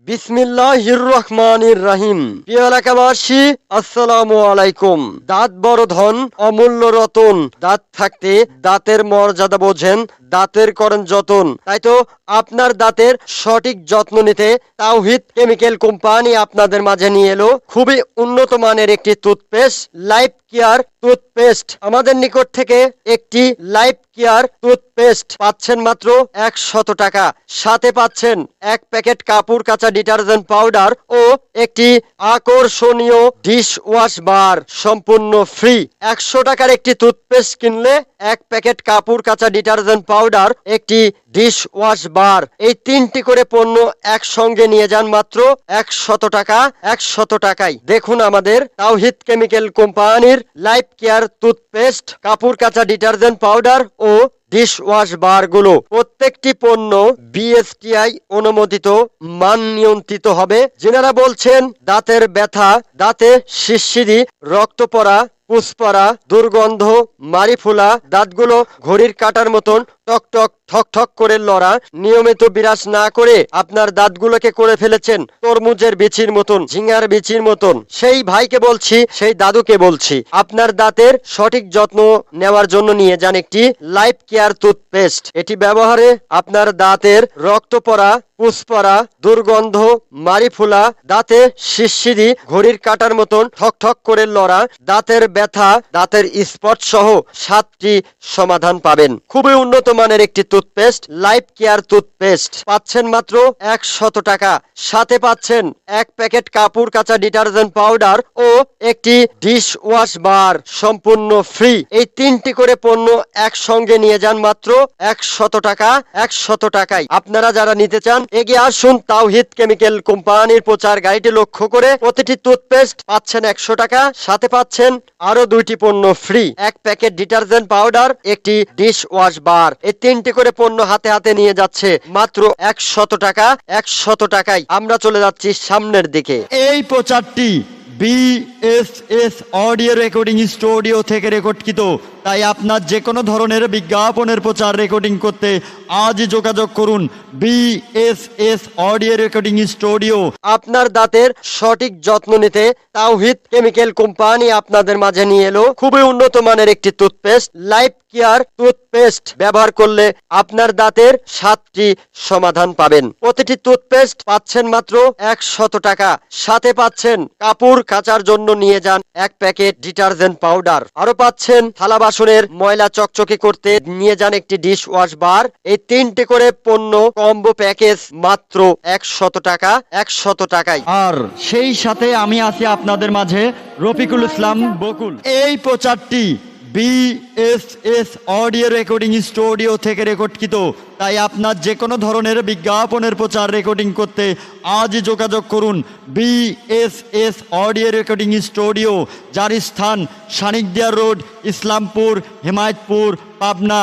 বিসমিল্লাহির রহমানির রহিম। প্রিয় এলাকাবাসী, আসসালামু আলাইকুম। দাঁত বড় ধন, অমূল্য রতন। দাঁত থাকতে দাঁতের মর্যাদা বোঝেন, দাঁতের করেন যতন। তাই তো আপনার দাঁতের সঠিক যত্ন নিতে তাওহিদ কেমিক্যাল কোম্পানি আপনাদের মাঝে নিয়ে এলো খুবই উন্নত মানের একটি টুথপেস্ট, লাইফ কেয়ার টুথপেস্ট। আমাদের নিকট থেকে একটি লাইফ কেয়ার টুথপেস্ট পাচ্ছেন মাত্র 100 টাকা। সাথে পাচ্ছেন এক প্যাকেট কাপড় কাচা ডিটারজেন্ট পাউডার ও একটি আকর্ষণীয় ডিশ ওয়াশ বার সম্পূর্ণ ফ্রি। 100 টাকার একটি টুথপেস্ট কিনলে এক প্যাকেট কাপড় কাচা ডিটারজেন্ট পাউডার, একটি ডিশ ওয়াশ বার, এই 3টি করে পণ্য একসঙ্গে নিয়ে যান মাত্র 100 টাকা। 100 টাকায় দেখুন আমাদের তাওহিদ কেমিক্যাল কোম্পানির লাইফ কেয়ার টুথপেস্ট, কাপড় কাচা ডিটারজেন্ট পাউডার ও ডিশ ওয়াশ বার গুলো। প্রত্যেকটি পণ্য বিএসটিআই অনুমোদিত, মান নিয়ন্ত্রিত হবে। যেনারা বলছেন দাঁতের ব্যথা, দাঁতে শিরশিরি, রক্ত পড়া, পুষ পড়া, দুর্গন্ধ, মারি ফোলা, দাঁতগুলো ঘড়ির কাঁটার মতন টক টক ঠক ঠক করে লড়া, নিয়মিত বিরাজ না করে আপনার দাঁতগুলোকে করে ফেলেছেন তরমুজের বিচির মতন, ঝিঙ্গার বিচির মতন, সেই ভাইকে বলছি, সেই দাদুকে বলছি, আপনার দাঁতের সঠিক যত্ন নেওয়ার জন্য নিয়ে যান একটি লাইফ কেয়ার টুথপেস্ট। এটি ব্যবহারে আপনার দাঁতের রক্ত পড়া, পুষ পড়া, দুর্গন্ধ, মারি ফোলা, দাঁতে শিরশিরি, ঘড়ির কাঁটার মতন ঠক ঠক করে লড়া, দাঁতের ব্যথা, দাঁতের স্পট সহ 7টি সমাধান পাবেন। খুবই উন্নত মানের একটি টুথপেস্ট, লাইফ কেয়ার টুথপেস্ট পাচ্ছেন মাত্র 100 টাকা। সাথে পাচ্ছেন এক প্যাকেট কাপড় কাচা ডিটারজেন্ট পাউডার ও একটি ডিশ ওয়াশ বার সম্পূর্ণ ফ্রি। এই 3টি করে পণ্য একসঙ্গে নিয়ে যান মাত্র 100 টাকা। 100 টাকায় আপনারা যারা নিতে চান এগিয়ে আসুন তাওহিদ কেমিক্যাল কোম্পানির প্রচার গাড়িটি লক্ষ্য করে। প্রতিটি টুথপেস্ট পাচ্ছেন 100 টাকা, সাথে পাচ্ছেন আরো 2টি পণ্য ফ্রি, এক প্যাকেট ডিটারজেন্ট পাউডার, একটি ডিশ ওয়াশ বার। এই 3টি করে পণ্য হাতে হাতে নিয়ে যাচ্ছে মাত্র 100 টাকা। 100 টাকায় আমরা চলে যাচ্ছি সামনের দিকে। এই প্রচারটি বিএসএস অডিও রেকর্ডিং স্টুডিও থেকে রেকর্ডকৃত, তাই আপনার যে কোনো ধরনের বিজ্ঞাপনের প্রচার রেকর্ডিং করতে আজই যোগাযোগ করুন বিএসএস অডিও রেকর্ডিং স্টুডিও। আপনার দাঁতের সঠিক যত্ন নিতে তাওহিদ কেমিক্যাল কোম্পানি আপনাদের মাঝে নিয়ে এলো খুবই উন্নত মানের একটি টুথপেস্ট, লাইফ কেয়ার টুথপেস্ট। ব্যবহার করলে আপনার দাঁতের 7টি সমাধান পাবেন। প্রতিটি টুথপেস্ট পাচ্ছেন মাত্র 100 টাকা। সাথে পাচ্ছেন কাপড় কাচার জন্য নিয়ে যান এক প্যাকেট ডিটারজেন্ট পাউডার, আরো পাচ্ছেন থালা বাসনের ময়লা চকচকে করতে নিয়ে যান একটি ডিশ ওয়াশ বার। এই 3টি করে পণ্য কম্বো প্যাকেজ মাত্র 100 টাকা। 100 টাকায়। আর সেই সাথে আমি আছি আপনাদের মাঝে রফিকুল ইসলাম বকুল। এই প্রচারটি বিএসএস অডিও রেকর্ডিং স্টুডিও থেকে রেকর্ডকৃত, তাই আপনার যে কোনো ধরনের বিজ্ঞাপনের প্রচার রেকর্ডিং করতে আজই যোগাযোগ করুন বিএসএস অডিও রেকর্ডিং স্টুডিও, যার স্থান শানিকদিয়া রোড, ইসলামপুর, হেমায়তপুর, পাবনা।